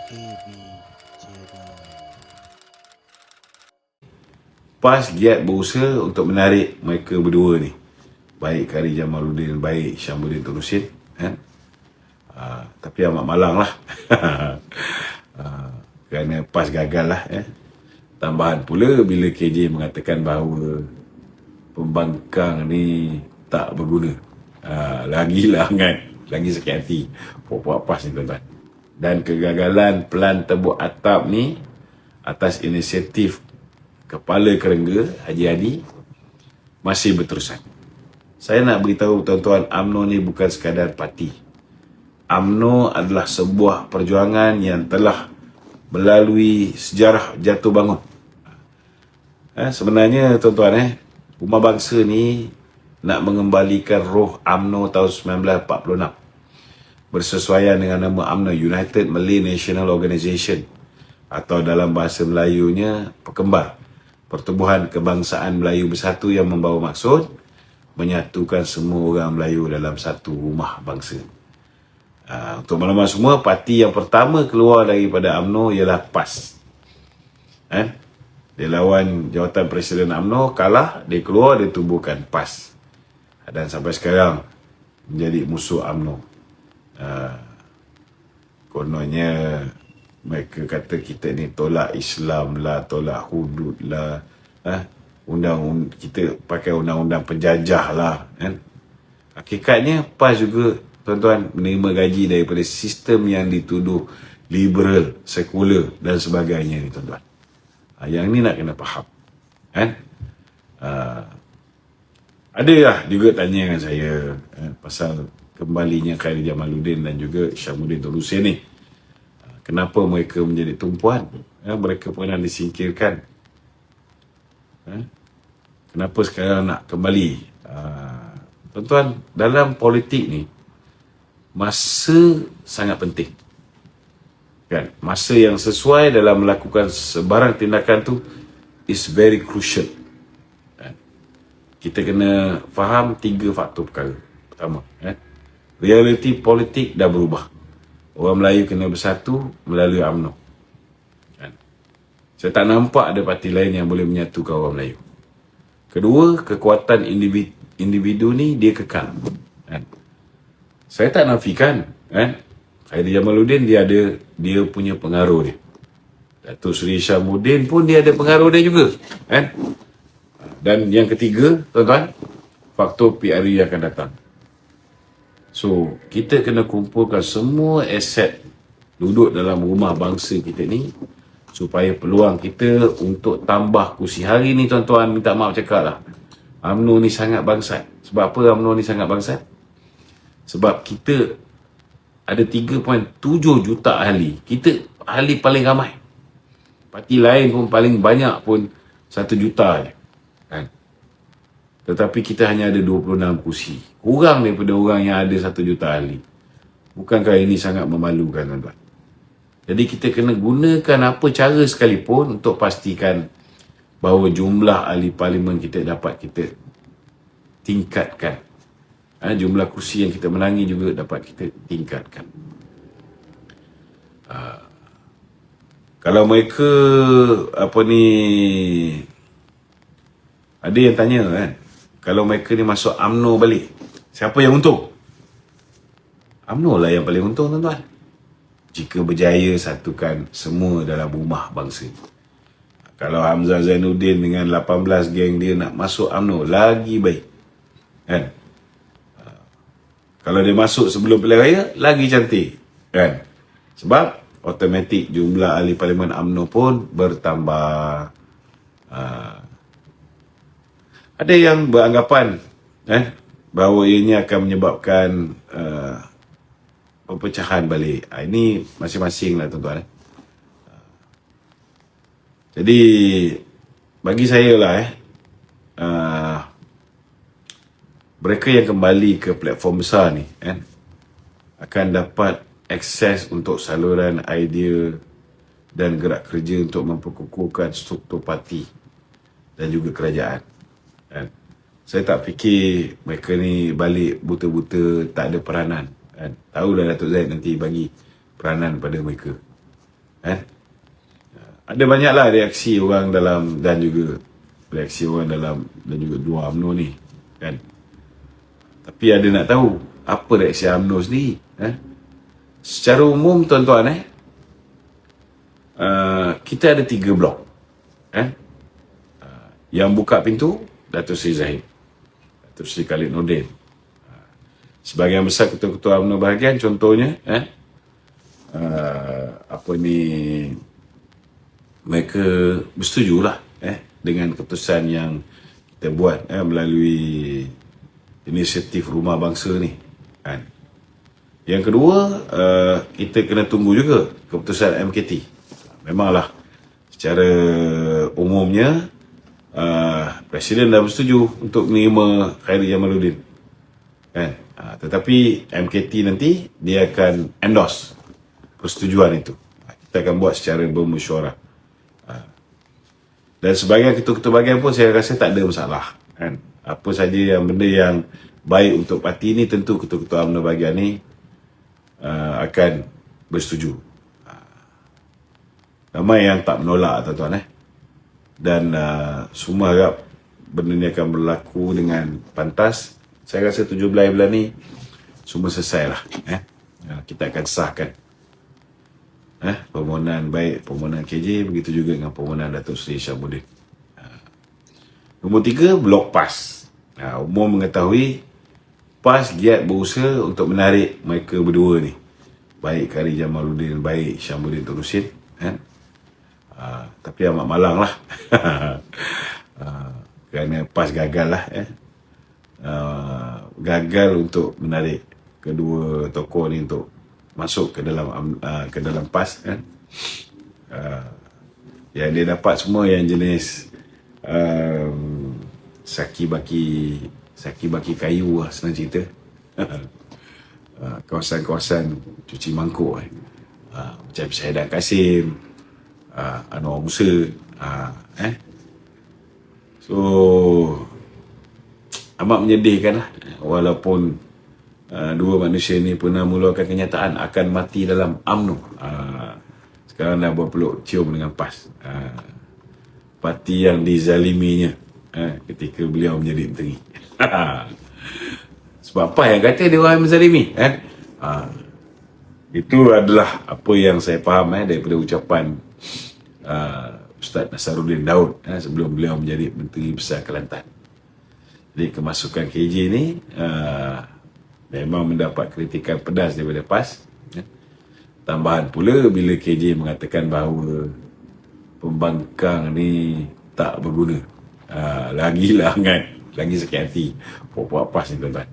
AB Channel. PAS giat berusaha untuk menarik mereka berdua ni, baik Kari Jamaluddin, baik Syamsuddin Turusin, kan? Tapi amat malang lah. Kerana PAS gagal lah. Tambahan pula bila KJ mengatakan bahawa pembangkang ni tak berguna. Lagilah kan, lagi sakit hati puak-puak PAS ni, tuan-tuan. Dan kegagalan pelan tebuk atap ni atas inisiatif Kepala Kerengga Haji Hadi masih berterusan. Saya nak beritahu tuan-tuan, UMNO ni bukan sekadar parti. UMNO adalah sebuah perjuangan yang telah melalui sejarah jatuh bangun. Sebenarnya tuan-tuan, Umat Bangsa ni nak mengembalikan roh UMNO tahun 1946 bersesuaian dengan nama UMNO, United Malay National Organisation, atau dalam bahasa Melayunya Perkembar, Pertubuhan Kebangsaan Melayu Bersatu, yang membawa maksud menyatukan semua orang Melayu dalam satu rumah bangsa. Untuk maklumat semua, parti yang pertama keluar daripada UMNO ialah PAS. Dia lawan jawatan Presiden UMNO, kalah, dia keluar, dia tubuhkan PAS. Dan sampai sekarang menjadi musuh UMNO. Kononnya mereka kata kita ni tolak Islam lah, tolak hudud lah, kita pakai undang-undang penjajah lah, kan? Hakikatnya PAS juga, tuan-tuan, menerima gaji daripada sistem yang dituduh liberal, sekular dan sebagainya ni, tuan-tuan. Yang ni nak kena faham, kan? Ada lah juga tanya dengan saya pasal kembalinya Khairi Jamaluddin dan juga Syamsuddin Turusin ni. Kenapa mereka menjadi tumpuan? Mereka pernah disingkirkan. Kenapa sekarang nak kembali? Tuan-tuan, dalam politik ni, masa sangat penting. Kan? Masa yang sesuai dalam melakukan sebarang tindakan tu is very crucial. Kita kena faham 3 faktor perkara. Pertama, realiti politik dah berubah. Orang Melayu kena bersatu melalui UMNO. Saya tak nampak ada parti lain yang boleh menyatukan orang Melayu. Kedua, kekuatan individu ni dia kekal. Saya tak nafikan, Khairi Jamaluddin dia punya pengaruh dia. Datuk Seri Syamsuddin pun dia ada pengaruh dia juga, Dan yang ketiga, tuan-tuan, faktor PRU yang akan datang. So, kita kena kumpulkan semua aset duduk dalam rumah bangsa kita ni supaya peluang kita untuk tambah kursi. Hari ni, tuan-tuan, minta maaf cakap lah, UMNO ni sangat bangsat. Sebab apa UMNO ni sangat bangsat? Sebab kita ada 3.7 juta ahli. Kita ahli paling ramai. Parti lain pun paling banyak pun 1 juta je, kan? Tetapi kita hanya ada 26 kursi. Kurang daripada orang yang ada 1 juta ahli. Bukankah ini sangat memalukan, tuan-tuan? Jadi kita kena gunakan apa cara sekalipun untuk pastikan bahawa jumlah ahli parlimen kita dapat kita tingkatkan. Jumlah kursi yang kita menangi juga dapat kita tingkatkan. Kalau mereka ada yang tanya, kalau mereka ni masuk UMNO balik, siapa yang untung? UMNO lah yang paling untung, tuan-tuan. Jika berjaya satukan semua dalam rumah bangsa. Kalau Hamzah Zainuddin dengan 18 geng dia nak masuk UMNO, lagi baik, kan? Kalau dia masuk sebelum pilihan raya, lagi cantik, kan? Sebab automatik jumlah ahli parlimen UMNO pun bertambah. Ada yang beranggapan bahawa ianya akan menyebabkan perpecahan balik. Ini masing-masing lah, tuan-tuan. Jadi bagi saya lah, mereka yang kembali ke platform besar ni akan dapat akses untuk saluran idea dan gerak kerja untuk memperkukuhkan struktur parti dan juga kerajaan. Saya tak fikir mereka ni balik buta-buta tak ada peranan. Tahulah Datuk Zaid nanti bagi peranan pada mereka. Kan? Ada banyaklah reaksi orang dalam dan juga luar UMNO ni. Kan? Tapi ada nak tahu apa reaksi UMNO sendiri. Secara umum tuan-tuan, kita ada 3 blok. Yang buka pintu Datuk Seri Zahid, Datuk Seri Khalid Nordin. Sebahagian besar ketua-ketua UMNO bahagian, contohnya mereka bersetujulah dengan keputusan yang kita buat melalui inisiatif Rumah Bangsa ni. Kan? Yang kedua, kita kena tunggu juga keputusan MKT. Memanglah secara umumnya Presiden dah bersetuju untuk menerima Khairi Jamaluddin. Kan? Tetapi MKT nanti dia akan endorse persetujuan itu. Kita akan buat secara bermesyuarah. Dan sebagian ketua-ketua bahagian pun saya rasa tak ada masalah. Kan? Apa saja yang benda yang baik untuk parti ni, tentu ketua-ketua UMNO bahagian ni akan bersetuju. Ramai yang tak menolak tuan-tuan. Dan semua harap benda ni akan berlaku dengan pantas. Saya rasa 17 bulan ni semua selesai lah. Kita akan sahkan permohonan, baik permohonan KJ, begitu juga dengan permohonan Datuk Seri Syahbudin. Nombor 3, blok PAS. Umum mengetahui PAS giat berusaha untuk menarik mereka berdua ni, baik Khairi Jamaluddin, baik Syahbudin Turusin. Tapi amat malang lah. Kerana PAS gagal lah. Gagal untuk menarik kedua tokoh ni untuk masuk ke dalam PAS. Yang dia dapat semua yang jenis saki baki kayu lah, senang cerita. Kawasan-kawasan cuci mangkuk macam Syahidan Kasim, Anwar Musa. So amat menyedihkan lah. Walaupun dua manusia ni pernah mengeluarkan kenyataan akan mati dalam UMNO, sekarang dah berpeluk cium dengan PAS. Parti yang dizaliminya ketika beliau menjadi menteri. Sebab apa yang kata dia orang menzalimi? Itu adalah apa yang saya faham daripada ucapan Ustaz Nasaruddin Daud sebelum beliau menjadi Menteri Besar Kelantan. Jadi kemasukan KJ ni memang mendapat kritikan pedas daripada PAS. Tambahan pula bila KJ mengatakan bahawa pembangkang ni tak berguna. Lagilah hangat, lagi sakit hati puak-puak PAS ni tuan-tuan.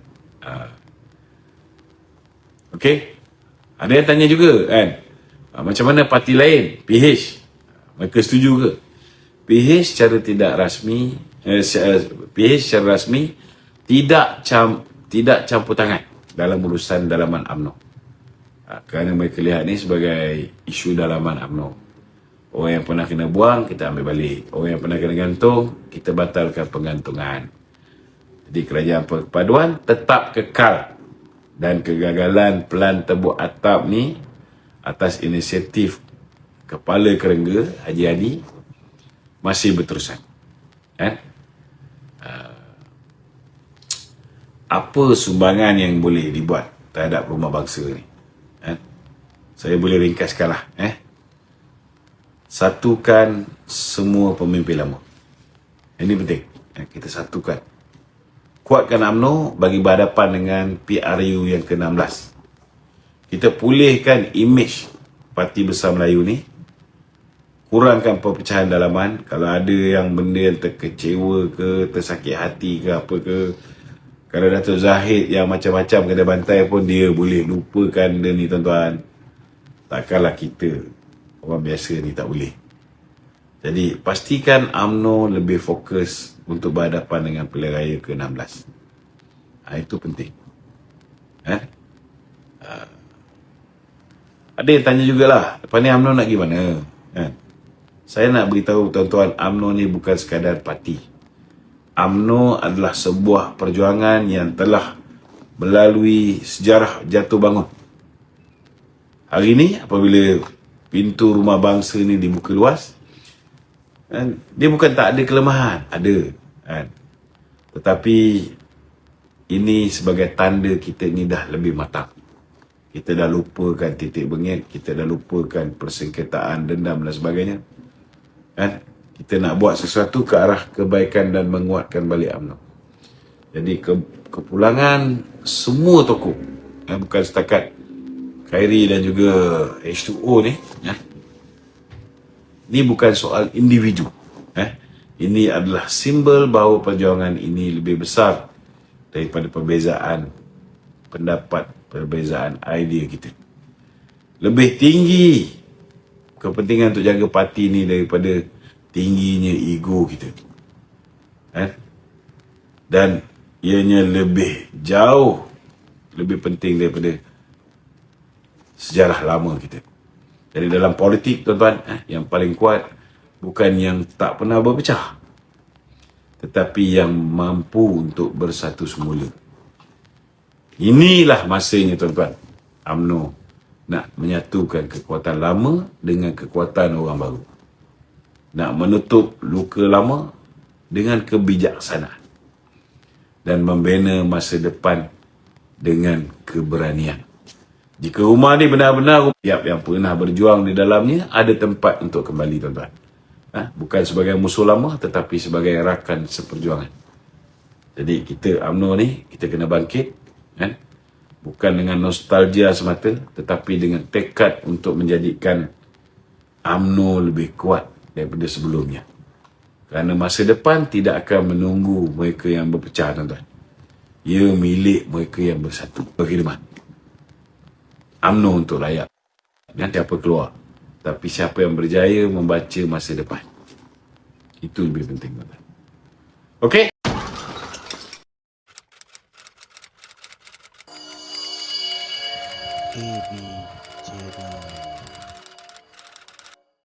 Okey. Ada yang tanya juga kan, macam mana parti lain, PH, mereka setuju ke? PH secara tidak rasmi, PH secara rasmi tidak campur tangan dalam urusan dalaman UMNO. Kerana mereka lihat ni sebagai isu dalaman UMNO. Orang yang pernah kena buang, kita ambil balik. Orang yang pernah kena gantung, kita batalkan penggantungan. Jadi kerajaan perpaduan tetap kekal. Dan kegagalan pelan tebuk atap ni atas inisiatif Kepala Kerengga Haji Hadi masih berterusan. Apa sumbangan yang boleh dibuat terhadap Rumah Bangsa ni? Saya boleh ringkaskan lah. Satukan semua pemimpin lama. Ini penting. Kita satukan. Kuatkan UMNO bagi berhadapan dengan PRU yang ke-16. Kita pulihkan imej Parti Besar Melayu ni. Kurangkan perpecahan dalaman. Kalau ada yang benda yang terkecewa ke, tersakit hati ke, apa ke, kalau Datuk Zahid yang macam-macam kena bantai pun dia boleh lupakan dia ni tuan-tuan. Takkanlah kita orang biasa ni tak boleh. Jadi pastikan UMNO lebih fokus untuk berhadapan dengan pilihan raya ke-16. Itu penting. Ada yang tanya jugalah, lepas ni UMNO nak pergi mana? Saya nak beritahu tuan-tuan, UMNO ni bukan sekadar parti. UMNO adalah sebuah perjuangan yang telah melalui sejarah jatuh bangun. Hari ini apabila pintu rumah bangsa ni dibuka luas, kan? Dia bukan tak ada kelemahan, ada, kan? Tetapi ini sebagai tanda kita ni dah lebih matang. Kita dah lupakan titik bengit, kita dah lupakan persengketaan, dendam dan sebagainya, kan? Kita nak buat sesuatu ke arah kebaikan dan menguatkan balik UMNO. Jadi kepulangan semua tokoh, bukan setakat Khairi dan juga H2O ni, ini bukan soal individu. Ini adalah simbol bahawa perjuangan ini lebih besar daripada perbezaan pendapat, perbezaan idea kita. Lebih tinggi kepentingan untuk jaga parti ni daripada tingginya ego kita. Dan ianya lebih jauh, lebih penting daripada sejarah lama kita. Jadi dalam politik, tuan-tuan, yang paling kuat bukan yang tak pernah berpecah, tetapi yang mampu untuk bersatu semula. Inilah masanya, tuan-tuan, UMNO nak menyatukan kekuatan lama dengan kekuatan orang baru. Nak menutup luka lama dengan kebijaksanaan. Dan membina masa depan dengan keberanian. Jika rumah ni benar-benar tiap yang pernah berjuang di dalamnya ada tempat untuk kembali, tuan-tuan. Bukan sebagai musuh lama, tetapi sebagai rakan seperjuangan. Jadi kita UMNO ni, kita kena bangkit, kan? Bukan dengan nostalgia semata, tetapi dengan tekad untuk menjadikan UMNO lebih kuat daripada sebelumnya. Kerana masa depan tidak akan menunggu mereka yang berpecah, tuan-tuan. Ia milik mereka yang bersatu. Berkhidmat. UMNO untuk rakyat. Nanti apa keluar. Tapi siapa yang berjaya membaca masa depan. Itu lebih penting, tuan-tuan. Okey? AB Channel.